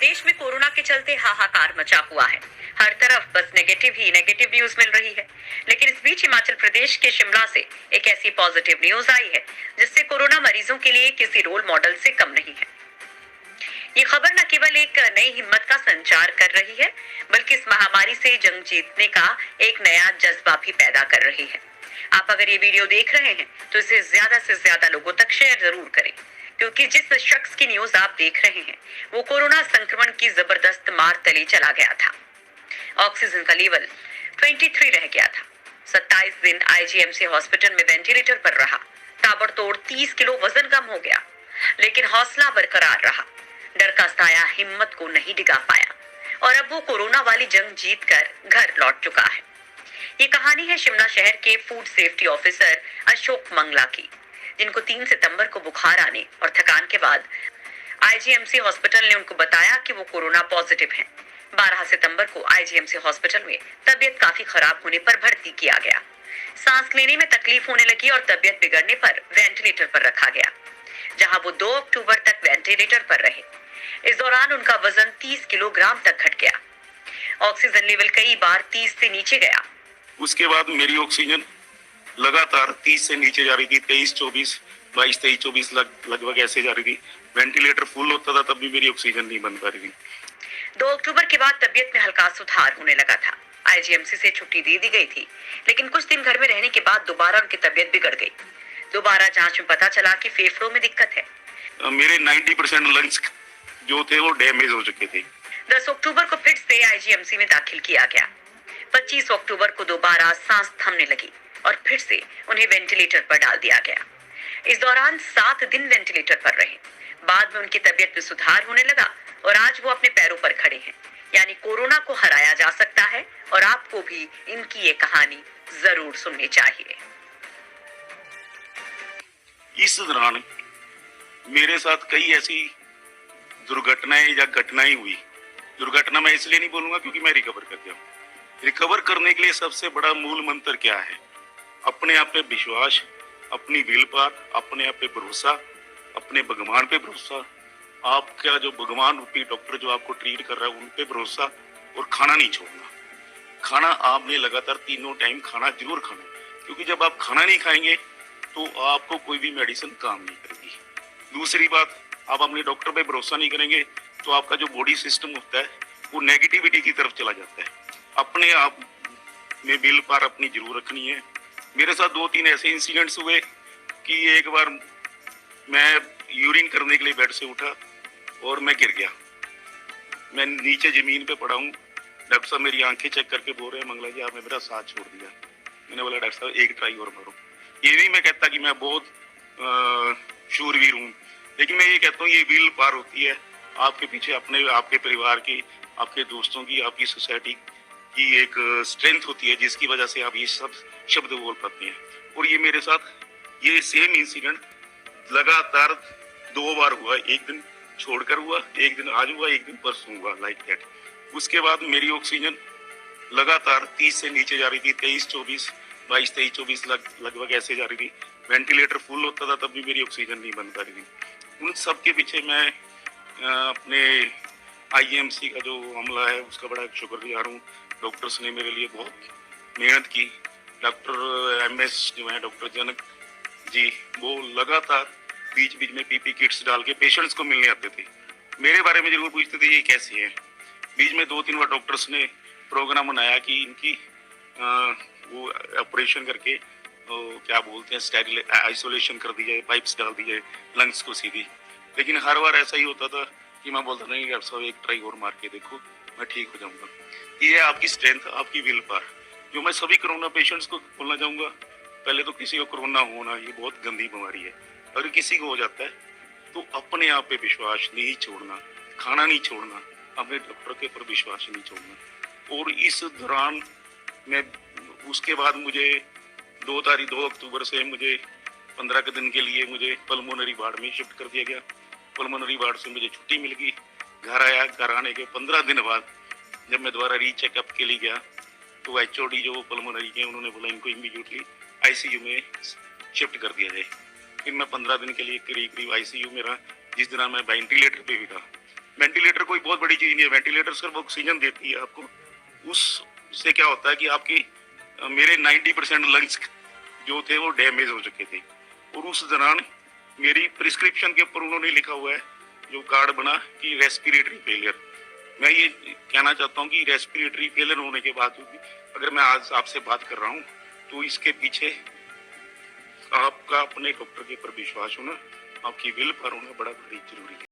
देश में कोरोना के चलते हाहाकार मचा हुआ है। हर तरफ बस नेगेटिव ही नेगेटिव न्यूज मिल रही है। लेकिन इस बीच हिमाचल प्रदेश के शिमला से एक ऐसी पॉजिटिव न्यूज आई है जिससे कोरोना मरीजों के लिए किसी रोल मॉडल से कम नहीं है। ये खबर न केवल एक नई हिम्मत का संचार कर रही है, बल्कि इस महामारी से जंग जीतने का एक नया जज्बा भी पैदा कर रही है। आप अगर ये वीडियो देख रहे हैं तो इसे ज्यादा से ज्यादा लोगों तक शेयर जरूर करें, क्योंकि जिस शख्स की न्यूज आप देख रहे हैं वो कोरोना संक्रमण की जबरदस्त मार तले चला गया था। ऑक्सीजन का लेवल 23 रह गया था। 27 दिन आईजीएमसी हॉस्पिटल में वेंटिलेटर पर रहा। ताबड़तोड़ 30 किलो वजन कम हो गया, लेकिन हौसला बरकरार रहा। डर का साया हिम्मत को नहीं डिगा पाया और अब वो कोरोना वाली जंग जीतकर घर लौट चुका है। ये कहानी है शिमला शहर के food safety officer Ashok Mangla की, जिनको 3 सितंबर को बुखार आने और थकान के बाद आईजीएमसी हॉस्पिटल ने उनको बताया कि वो कोरोना पॉजिटिव हैं। 12 सितंबर को आईजीएमसी हॉस्पिटल में तबीयत काफी खराब होने पर भर्ती किया गया। सांस लेने में तकलीफ होने लगी और तबीयत बिगड़ने पर वेंटिलेटर पर रखा गया, जहां वो 2 अक्टूबर तक वेंटिलेटर पर रहे। इस दौरान उनका वजन 30 किलोग्राम तक घट गया। ऑक्सीजन लेवल कई बार 30 से नीचे गया। उसके बाद मेरी ऑक्सीजन लगातार 30 से नीचे जा रही थी। 23, 24, 22, 23, 24 लगभग ऐसे जा रही थी। वेंटिलेटर फुल होता था तब भी मेरी ऑक्सीजन नहीं बन पा रही थी। 2 अक्टूबर के बाद तबीयत में हल्का सुधार होने लगा था। आईजीएमसी से छुट्टी दे दी गई थी, लेकिन कुछ दिन घर में रहने के बाद दोबारा उनकी तबीयत बिगड़ गई। दोबारा जांच में पता चला कि फेफड़ों में दिक्कत है। मेरे 90% लंग्स जो थे वो डैमेज हो चुके थे। 10 अक्टूबर को फिर से आईजीएमसी में दाखिल किया गया। 25 अक्टूबर को दोबारा सांस थमने लगी और फिर से उन्हें वेंटिलेटर पर डाल दिया गया। इस दौरान 7 दिन वेंटिलेटर पर रहे। बाद में उनकी तबीयत में सुधार होने लगा और आज वो अपने पैरों पर खड़े हैं। यानी कोरोना को हराया जा सकता है और आपको भी इनकी ये कहानी जरूर सुननी चाहिए। इस दौरान मेरे साथ कई ऐसी दुर्घटनाएं या घटनाएं हुई। दुर्घटना मैं इसलिए नहीं बोलूंगा क्योंकि मैं रिकवर कर गया। रिकवर करने के लिए सबसे बड़ा मूल मंत्र क्या है? अपने आप पे विश्वास, अपनी विल पावर, अपने आप पे भरोसा, अपने भगवान पे भरोसा। आपका जो भगवान रूपी डॉक्टर जो आपको ट्रीट कर रहा है उन पे भरोसा, और खाना नहीं छोड़ना। खाना आपने लगातार 3 टाइम खाना जरूर खाना, क्योंकि जब आप खाना नहीं खाएंगे तो आपको कोई भी मेडिसिन काम नहीं करेगी। दूसरी बात, आप अपने डॉक्टर पे भरोसा नहीं करेंगे तो आपका जो बॉडी सिस्टम होता है वो नेगेटिविटी की तरफ चला जाता है। अपने आप में विल पावर अपनी जरूर रखनी है। मेरे साथ 2-3 ऐसे इंसिडेंट्स हुए कि एक बार मैं यूरिन करने के लिए बेड से उठा और मैं गिर गया। मैं नीचे जमीन पे पड़ा हूँ। डॉक्टर साहब मेरी आंखें चेक करके बोल रहे हैं, मंगला जी आपने मेरा साथ छोड़ दिया। मैंने बोला डॉक्टर साहब एक ट्राई और मारो। ये नहीं मैं कहता कि मैं बहुत शूरवीर हूँ, लेकिन मैं ये कहता हूँ ये विल पावर होती है आपके पीछे, अपने आपके परिवार की, आपके दोस्तों की, आपकी सोसाइटी की एक स्ट्रेंथ होती है जिसकी वजह से आप ये सब शब्द बोल पाते हैं। और ये मेरे साथ ये सेम इंसिडेंट लगातार 2 बार हुआ। एक दिन छोड़कर हुआ, एक दिन आज हुआ, एक दिन परसों हुआ, लाइक दैट। उसके बाद मेरी ऑक्सीजन लगातार 30 से नीचे जा रही थी। 23, 24, 22, 23, 24 लगभग ऐसे जा रही थी। वेंटिलेटर फुल होता था तब भी मेरी ऑक्सीजन नहीं बन पा रही थी। उन सब के पीछे मैं अपने आईएमसी का जो अमला है उसका बड़ा शुक्रगुजार हूँ। डॉक्टर्स ने मेरे लिए बहुत मेहनत की। डॉक्टर एमएस जो है, डॉक्टर जनक जी, वो लगातार बीच बीच में पीपी किट्स डाल के पेशेंट्स को मिलने आते थे। मेरे बारे में जरूर पूछते थे ये कैसे है। बीच में 2-3 बार डॉक्टर्स ने प्रोग्राम बनाया कि इनकी वो ऑपरेशन करके क्या बोलते हैं स्टेरिल आइसोलेशन कर दी जाए, पाइप्स डाल दी जाए लंग्स को सीधी। लेकिन हर बार ऐसा ही होता था कि मैं बोलता नहीं डॉक्टर साहब एक ट्राई और मार के देखो, मैं ठीक हो जाऊंगा। ये है आपकी स्ट्रेंथ, आपकी विल पावर, जो मैं सभी कोरोना पेशेंट्स को बोलना चाहूंगा। पहले तो किसी को कोरोना होना ये बहुत गंदी बीमारी है। अगर किसी को हो जाता है तो अपने आप पे विश्वास नहीं छोड़ना, खाना नहीं छोड़ना, अपने डॉक्टर के ऊपर विश्वास नहीं छोड़ना। और इस दौरान मैं उसके बाद मुझे 2 अक्टूबर से मुझे 15 के दिन के लिए मुझे पल्मोनरी वार्ड में शिफ्ट कर दिया गया। पल्मोनरी वार्ड से मुझे छुट्टी मिल गई। घर आया। घर आने के 15 दिन बाद जब मैं दोबारा रीचेकअप के लिए गया तो एचओडी जो पल्मोनरी के उन्होंने बोला इनको इमीडिएटली आईसीयू में शिफ्ट कर दिया जाए। फिर मैं 15 दिन के लिए करीब आईसीयू में रहा, जिस दिन मैं वेंटिलेटर पे भी था। वेंटिलेटर कोई बहुत बहुत बड़ी चीज़ नहीं है। वेंटिलेटर सिर्फ ऑक्सीजन देती है आपको, उससे क्या होता है कि आपकी मेरे 90% लंग्स जो थे वो डैमेज हो चुके थे, और उस दौरान मेरी प्रिस्क्रिप्शन के ऊपर उन्होंने लिखा हुआ है जो कार्ड बना कि रेस्पिरेटरी फेलियर। मैं ये कहना चाहता हूँ कि रेस्पिरेटरी फेलियर होने के बावजूद भी अगर मैं आज आपसे बात कर रहा हूँ तो इसके पीछे आपका अपने डॉक्टर के ऊपर विश्वास होना, आपकी विल पर होना बड़ा जरूरी है।